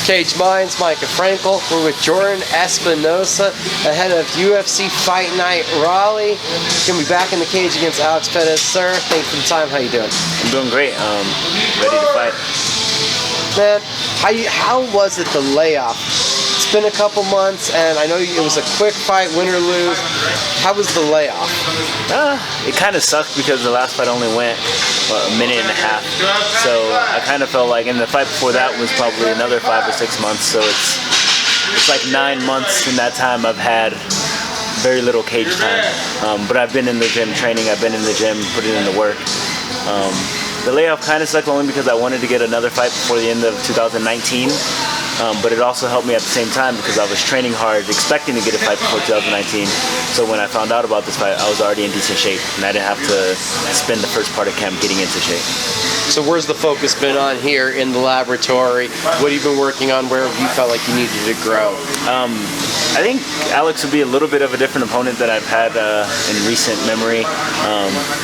Cage Minds, Mika Frankl. We're with Jordan Espinosa ahead of UFC Fight Night Raleigh. Gonna be back in the cage against Alex Perez. Sir, thanks for the time. How you doing? I'm doing great. Ready to fight. Man, how was it, the layoff? It's been a couple months, and I know it was a quick fight, win or lose. How was the layoff? It kind of sucked because the last fight only went a minute and a half. So I kind of felt like, and the fight before that was probably another 5 or 6 months. So it's like 9 months in that time I've had very little cage time. But I've been in the gym training. I've been in the gym putting in the work. The layoff kind of sucked only because I wanted to get another fight before the end of 2019. But it also helped me at the same time because I was training hard, expecting to get a fight before 2019. So when I found out about this fight, I was already in decent shape, and I didn't have to spend the first part of camp getting into shape. So where's the focus been on here in the laboratory? What have you been working on? Where have you felt like you needed to grow? I think Alex would be a little bit of a different opponent that I've had in recent memory.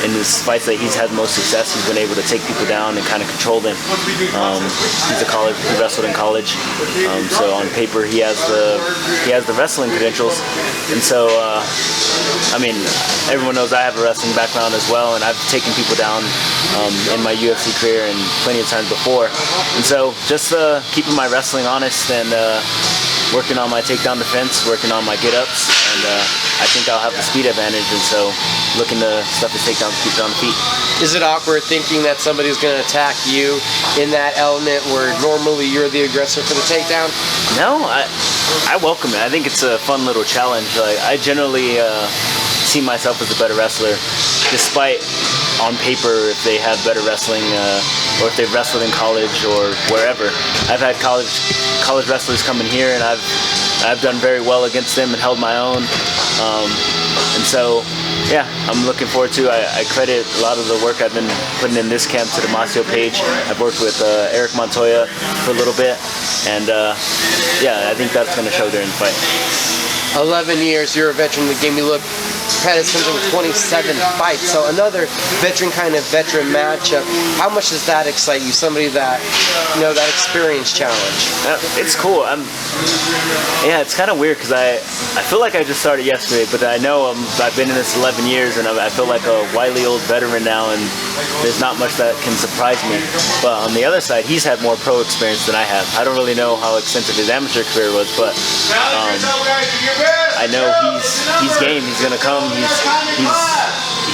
In his fights that he's had most success, he's been able to take people down and kind of control them. He wrestled in college, so on paper he has the wrestling credentials, and so I mean, everyone knows I have a wrestling background as well, and I've taken people down in my UFC career and plenty of times before. And so just keeping my wrestling honest and working on my takedown defense, working on my get-ups, and I think I'll have the speed advantage, and so looking to stuff his takedowns, keep it on the feet. Is it awkward thinking that somebody's going to attack you in that element where normally you're the aggressor for the takedown? No, I welcome it. I think it's a fun little challenge. Like, I generally see myself as a better wrestler, despite on paper if they have better wrestling or if they've wrestled in college or wherever. I've had college wrestlers come in here, and I've done very well against them and held my own. And so, yeah, I'm looking forward to. I credit a lot of the work I've been putting in this camp to the Masio page. I've worked with Eric Montoya for a little bit, and yeah, I think that's going to show during the fight. 11 years, you're a veteran of the game. You look, Perez comes in with 27 fights, so another veteran matchup. How much does that excite you? Somebody that, you know, that experience challenge. It's cool. Yeah, it's kind of weird because I feel like I just started yesterday, but I know I've been in this 11 years, and I feel like a wily old veteran now, and there's not much that can surprise me. But on the other side, he's had more pro experience than I have. I don't really know how extensive his amateur career was, but I know he's game. He's gonna come.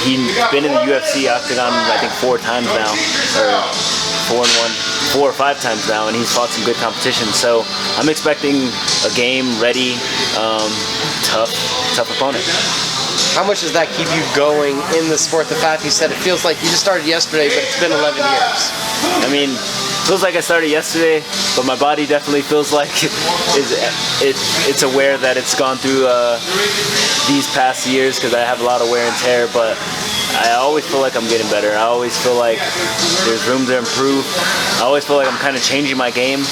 He's been in the UFC octagon I think 4 times now, or 4 or 5 times now, and he's fought some good competition. So I'm expecting a game ready, tough opponent. How much does that keep you going in the sport? The fact you said it feels like you just started yesterday, but it's been 11 years. I mean, it feels like I started yesterday, but my body definitely feels like it's aware that it's gone through these past years because I have a lot of wear and tear, but I always feel like I'm getting better. I always feel like there's room to improve. I always feel like I'm kind of changing my game.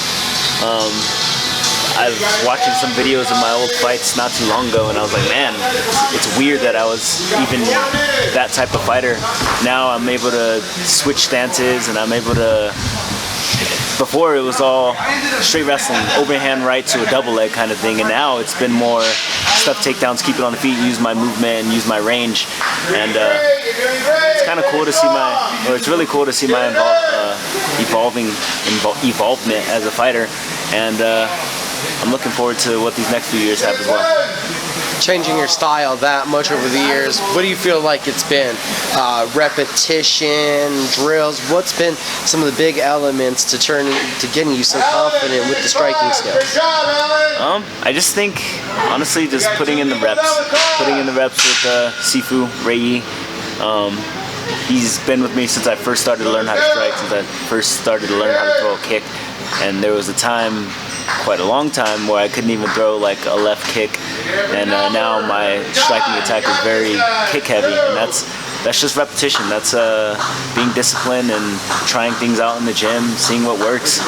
I was watching some videos of my old fights not too long ago, and I was like, man, it's weird that I was even that type of fighter. Now I'm able to switch stances, and I'm able to... Before it was all straight wrestling, overhand right to a double leg kind of thing, and now it's been more stuff takedowns, keep it on the feet, use my movement, and use my range, and it's kind of cool to see it's really cool to see my evolvement as a fighter, and I'm looking forward to what these next few years have as well. Changing your style that much over the years, what do you feel like it's been? Repetition, drills, what's been some of the big elements to getting you so confident with the striking skills? I just think, honestly, just putting in the reps with Sifu, Rei. He's been with me since I first started to learn how to strike, since I first started to learn how to throw a kick, and there was a time, quite a long time, where I couldn't even throw like a left kick, and now my striking attack is very kick heavy, and that's just repetition. That's being disciplined and trying things out in the gym, seeing what works,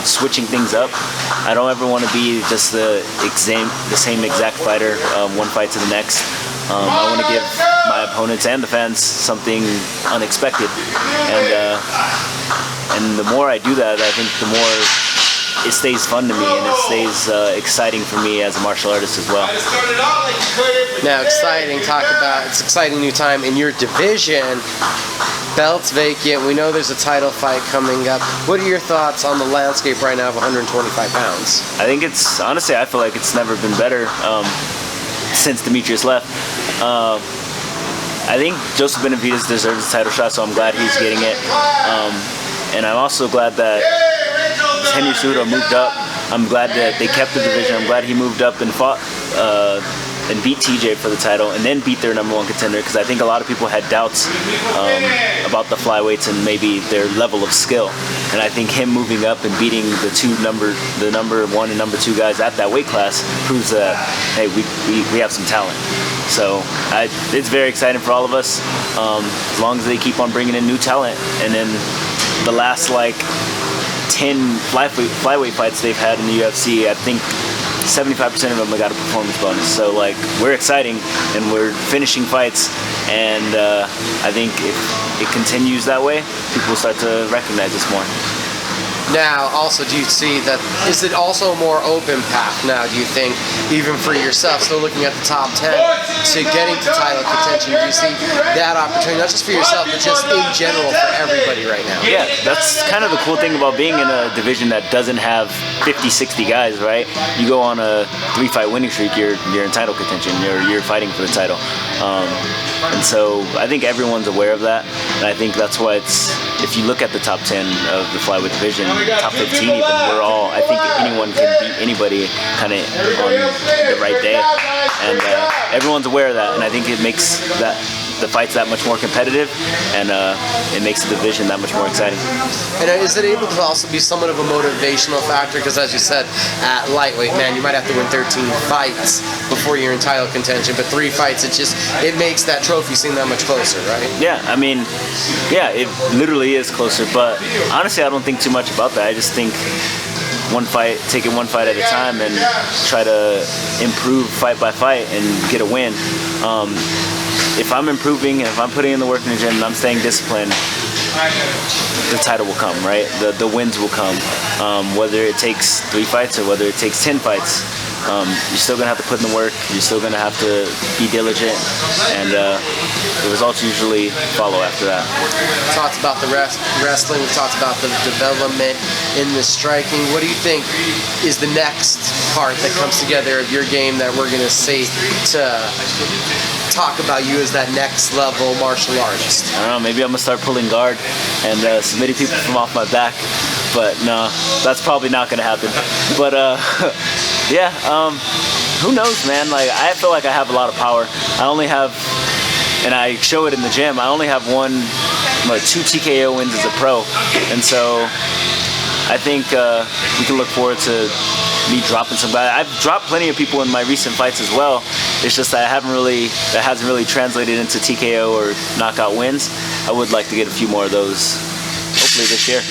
switching things up. I don't ever want to be just the same exact fighter, one fight to the next. I want to give my opponents and the fans something unexpected, and the more I do that, I think the more it stays fun to me, and it stays exciting for me as a martial artist as well. Now, exciting. Talk about it's exciting new time in your division. Belt's vacant. We know there's a title fight coming up. What are your thoughts on the landscape right now of 125 pounds? I think it's honestly, I feel like it's never been better since Demetrius left. I think Joseph Benavidez deserves a title shot, so I'm glad he's getting it. And I'm also glad that Henry Cejudo moved up. I'm glad that they kept the division. I'm glad he moved up and fought and beat TJ for the title, and then beat their #1 contender, because I think a lot of people had doubts about the flyweights and maybe their level of skill. And I think him moving up and beating the number 1 and number 2 guys at that weight class proves that, hey, we have some talent. So it's very exciting for all of us, as long as they keep on bringing in new talent. And then the last like 10 flyweight fights they've had in the UFC, I think 75% of them have got a performance bonus. So like, we're exciting and we're finishing fights, and I think if it continues that way, people will start to recognize us more. Now, also, do you see that, is it also a more open path now, do you think, even for yourself, still looking at the top 10, to getting to title contention? Do you see that opportunity, not just for yourself, but just in general for everybody right now? Yeah, that's kind of the cool thing about being in a division that doesn't have 50, 60 guys, right? You go on a 3-fight winning streak, you're in title contention, you're fighting for the title. And so I think everyone's aware of that, and I think that's why if you look at the top 10 of the flyweight division, top 15 even, I think anyone can beat anybody kind of on the right day, and everyone's aware of that, and I think it makes the fights that much more competitive, and it makes the division that much more exciting. And is it able to also be somewhat of a motivational factor? Because as you said, at lightweight, man, you might have to win 13 fights before you're in title contention, but 3 fights, it makes that trophy seem that much closer, right? Yeah, I mean, yeah, it literally is closer, but honestly, I don't think too much about that. I just think take it one fight at a time and try to improve fight by fight and get a win. If I'm improving and if I'm putting in the work in the gym and I'm staying disciplined, the title will come, right? The wins will come. Whether it takes 3 fights or whether it takes 10 fights, you're still gonna have to put in the work. You're still gonna have to be diligent, and the results usually follow after that. We talked about the wrestling. We talked about the development in the striking. What do you think is the next part that comes together of your game that we're gonna see to talk about you as that next level martial artist? I don't know, maybe I'm gonna start pulling guard and submitting people from off my back, but no, that's probably not gonna happen. But yeah, who knows, man? Like, I feel like I have a lot of power. I only have, and I show it in the gym, I only have 2 TKO wins as a pro, and so I think we can look forward to me dropping some guys. I've dropped plenty of people in my recent fights as well. It's just that that hasn't really translated into TKO or knockout wins. I would like to get a few more of those, hopefully this year.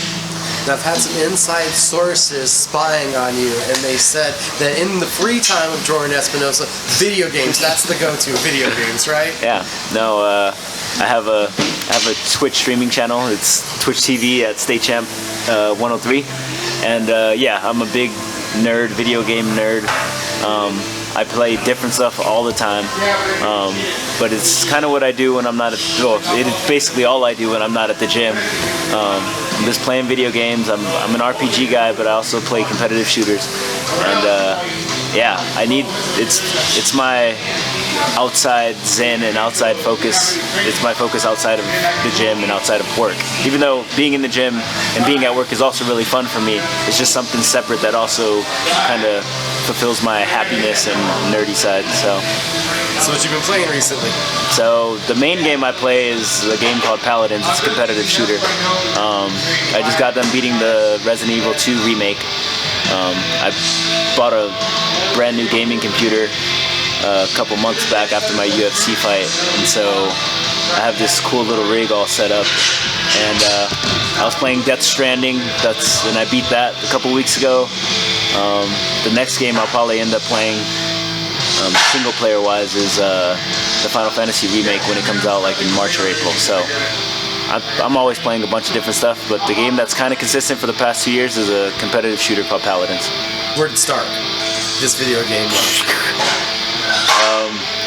And I've had some inside sources spying on you, and they said that in the free time of Jordan Espinosa, video games, that's the go-to, video games, right? Yeah, no, I have a Twitch streaming channel. It's Twitch TV at StateChamp 103, and yeah, I'm a big nerd, video game nerd. I play different stuff all the time, but it's kind of what I do when I'm not it's basically all I do when I'm not at the gym. I'm just playing video games. I'm an RPG guy, but I also play competitive shooters, and yeah, it's my outside zen and outside focus. It's my focus outside of the gym and outside of work. Even though being in the gym and being at work is also really fun for me, it's just something separate that also kind of fulfills my happiness and nerdy side. So what you've been playing recently? So the main game I play is a game called Paladins. It's a competitive shooter. I just got done beating the Resident Evil 2 remake. I bought a brand new gaming computer a couple months back after my UFC fight, and so I have this cool little rig all set up, and I was playing Death Stranding, and I beat that a couple weeks ago. The next game I'll probably end up playing single player wise is the Final Fantasy remake when it comes out like in March or April. So I'm always playing a bunch of different stuff, but the game that's kind of consistent for the past 2 years is a competitive shooter called Paladins. Where'd it start? This video game.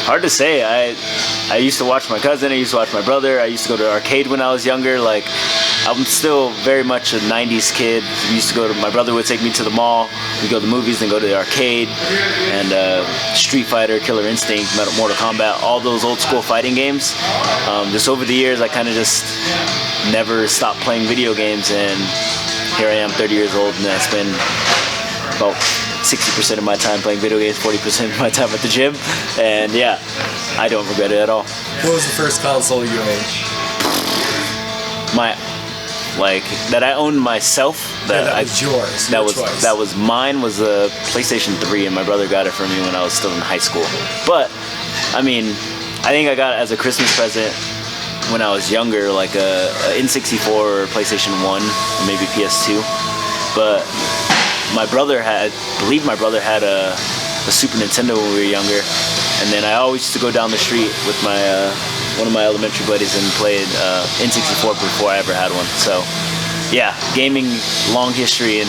Hard to say. I used to watch my cousin, I used to watch my brother, I used to go to arcade when I was younger. Like, I'm still very much a 90s kid. My brother would take me to the mall, we'd go to the movies, then go to the arcade, and Street Fighter, Killer Instinct, Mortal Kombat, all those old school fighting games. Just over the years, I kind of just never stopped playing video games, and here I am, 30 years old, and I spend about 60% of my time playing video games, 40% of my time at the gym, and yeah, I don't regret it at all. What was the first console you owned? That I owned myself. That was yours. That was mine. Was a PlayStation 3, and my brother got it for me when I was still in high school. But I mean, I think I got it as a Christmas present when I was younger, like a N64 or PlayStation 1, or maybe PS2. But I believe my brother had a Super Nintendo when we were younger, and then I always used to go down the street with my one of my elementary buddies and played N64 before I ever had one. So yeah, gaming, long history in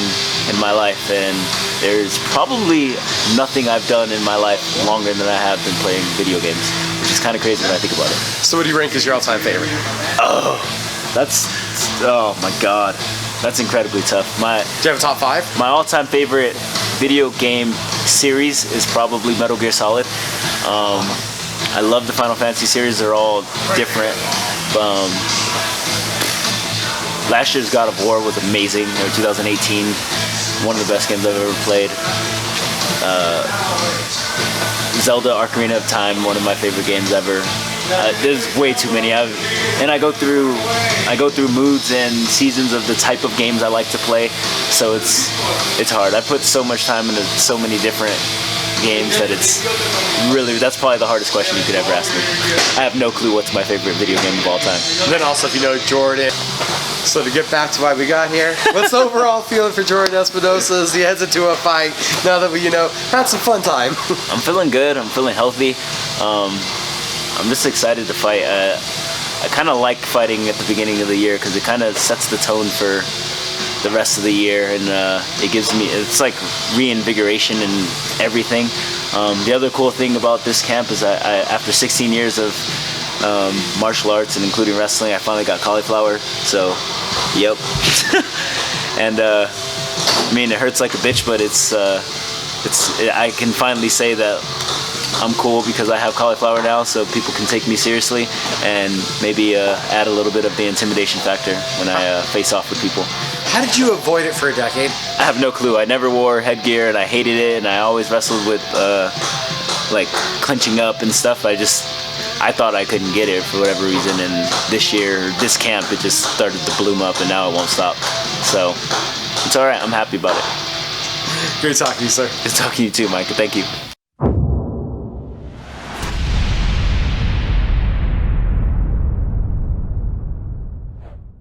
my life, and there's probably nothing I've done in my life longer than I have been playing video games, which is kind of crazy when I think about it. So what do you rank as your all-time favorite? Oh my God. That's incredibly tough. Do you have a top 5? My all-time favorite video game series is probably Metal Gear Solid. I love the Final Fantasy series. They're all different. Last year's God of War was amazing, or 2018. One of the best games I've ever played. Zelda Ocarina of Time, one of my favorite games ever. There's way too many. I go through moods and seasons of the type of games I like to play, so it's hard. I put so much time into so many different games that that's probably the hardest question you could ever ask me. I have no clue what's my favorite video game of all time. And then also, if you know Jordan. So to get back to why we got here, what's the overall feeling for Jordan Espinosa as he heads into a fight now that we, had some fun time? I'm feeling good. I'm feeling healthy. I'm just excited to fight. I kind of like fighting at the beginning of the year because it kind of sets the tone for the rest of the year, and it's like reinvigoration and everything. The other cool thing about this camp is after 16 years of martial arts and including wrestling, I finally got cauliflower. So, yep. And it hurts like a bitch, but I can finally say that I'm cool because I have cauliflower now, so people can take me seriously and maybe add a little bit of the intimidation factor when I face off with people. How did you avoid it for a decade? I have no clue. I never wore headgear, and I hated it, and I always wrestled with clenching up and stuff. I thought I couldn't get it for whatever reason, and this camp, it just started to bloom up, and now it won't stop. So it's all right. I'm happy about it. Great talking to you, sir. Good talking to you too, Mike. Thank you.